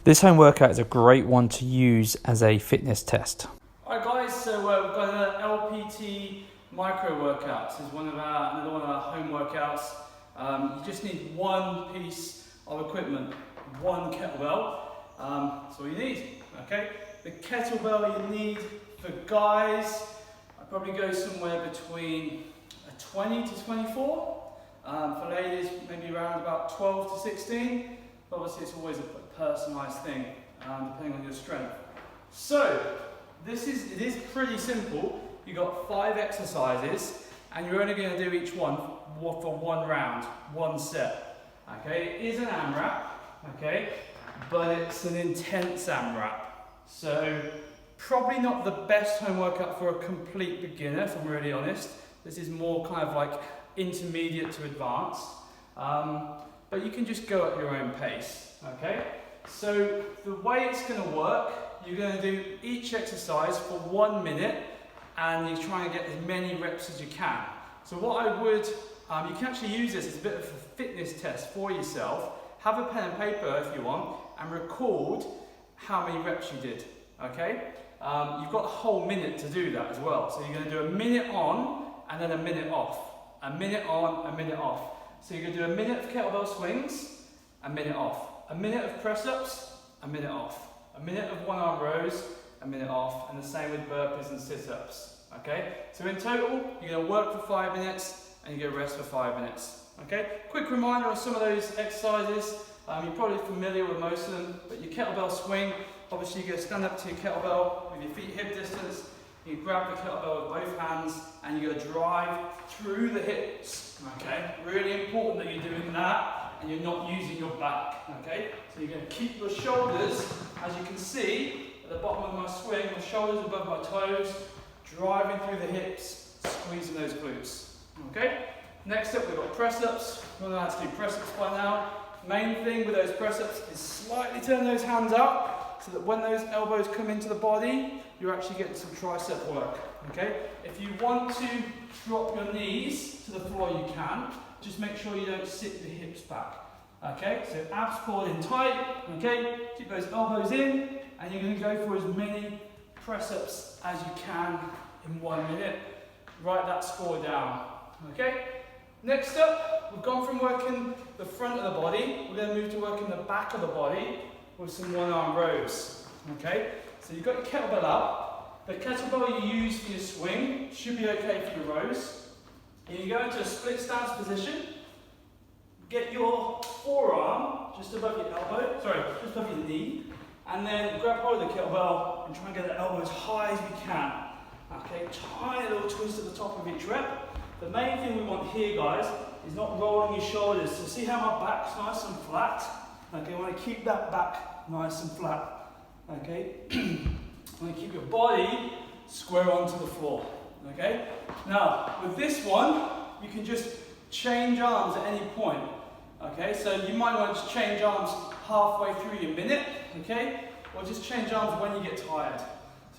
This home workout is a great one to use as a fitness test. Alright guys, so we've got an LPT micro workout. This is another one of our home workouts. You just need one piece of equipment, one kettlebell. That's all you need, okay? The kettlebell you need for guys, I'd probably go somewhere between a 20 to 24. For ladies, maybe around about 12 to 16. But obviously it's always a personalised thing, depending on your strength. So, it is pretty simple. You've got 5 exercises, and you're only going to do each one for one round, one set. Okay, it is an AMRAP, okay, but it's an intense AMRAP. So, probably not the best home workout for a complete beginner, if I'm really honest. This is more kind of like intermediate to advanced. But you can just go at your own pace, okay? So the way it's going to work, you're going to do each exercise for 1 minute, and you try and get as many reps as you can. So what I would, you can actually use this as a bit of a fitness test for yourself. Have a pen and paper if you want, and record how many reps you did, okay? You've got a whole minute to do that as well. So you're going to do a minute on, and then a minute off. A minute on, a minute off. So you're going to do a minute of kettlebell swings, a minute off. A minute of press-ups, a minute off. A minute of one-arm rows, a minute off. And the same with burpees and sit-ups. Okay? So in total, you're going to work for 5 minutes and you're going to rest for 5 minutes. Okay? Quick reminder on some of those exercises. You're probably familiar with most of them, but your kettlebell swing, obviously you're going to stand up to your kettlebell with your feet hip distance. You grab the kettlebell with both hands and you're going to drive through the hips, okay? Really important that you're doing that and you're not using your back, okay? So you're going to keep your shoulders, as you can see, at the bottom of my swing, my shoulders above my toes, driving through the hips, squeezing those glutes, okay? Next up, we've got press-ups. You know how to do press-ups by now. Main thing with those press-ups is slightly turn those hands out, so that when those elbows come into the body, you're actually getting some tricep work, okay? If you want to drop your knees to the floor, you can. Just make sure you don't sit the hips back, okay? So abs pulled in tight, okay? Keep those elbows in, and you're going to go for as many press-ups as you can in 1 minute. Write that score down, okay? Next up, we've gone from working the front of the body, we're going to move to working the back of the body with some one-arm rows, okay? So you've got your kettlebell up. The kettlebell you use for your swing should be okay for your rows. And you go into a split stance position. Get your forearm just above your elbow, just above your knee. And then grab hold of the kettlebell and try and get the elbow as high as you can. Okay, tiny little twist at the top of each rep. The main thing we want here, guys, is not rolling your shoulders. So see how my back's nice and flat? Okay, I want to keep that back nice and flat. Okay, I want to keep your body square onto the floor. Okay, now with this one, you can just change arms at any point. Okay, so you might want to change arms halfway through your minute. Okay, or just change arms when you get tired.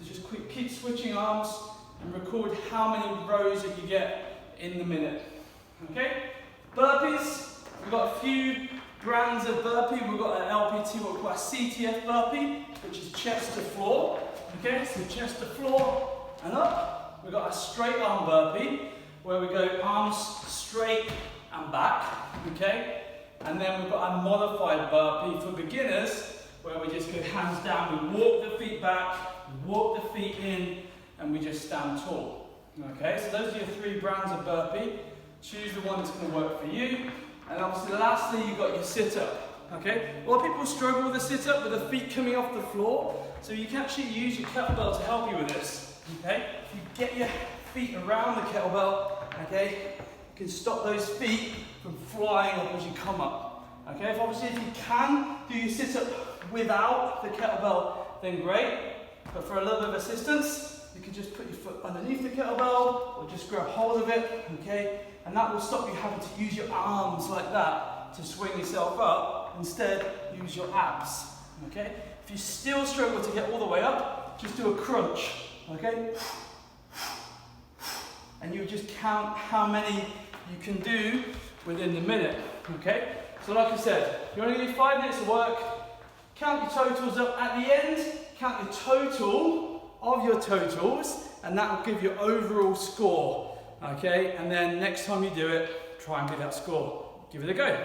So just keep switching arms and record how many rows that you get in the minute. Okay, burpees, we've got a few brands of burpee. We've got an LPT, what we call a CTF burpee, which is chest to floor. Okay, so chest to floor and up. We've got a straight arm burpee, where we go arms straight and back. Okay, and then we've got a modified burpee for beginners, where we just go hands down. We walk the feet back, we walk the feet in, and we just stand tall. Okay, so those are your 3 brands of burpee. Choose the one that's going to work for you. And obviously lastly, you've got your sit-up, okay? A lot of people struggle with the sit-up with the feet coming off the floor, so you can actually use your kettlebell to help you with this, okay? If you get your feet around the kettlebell, okay, you can stop those feet from flying up as you come up, okay? If you can do your sit-up without the kettlebell, then great, but for a little bit of assistance, you can just put your foot underneath the kettlebell, or just grab hold of it, okay? And that will stop you having to use your arms like that to swing yourself up. Instead, use your abs, okay? If you still struggle to get all the way up, just do a crunch, okay? And you just count how many you can do within the minute, okay? So like I said, you only need 5 minutes of work. count your totals up at the end, count your total of your totals, and that will give you overall score. Okay, and then next time you do it, try and get that score. Give it a go.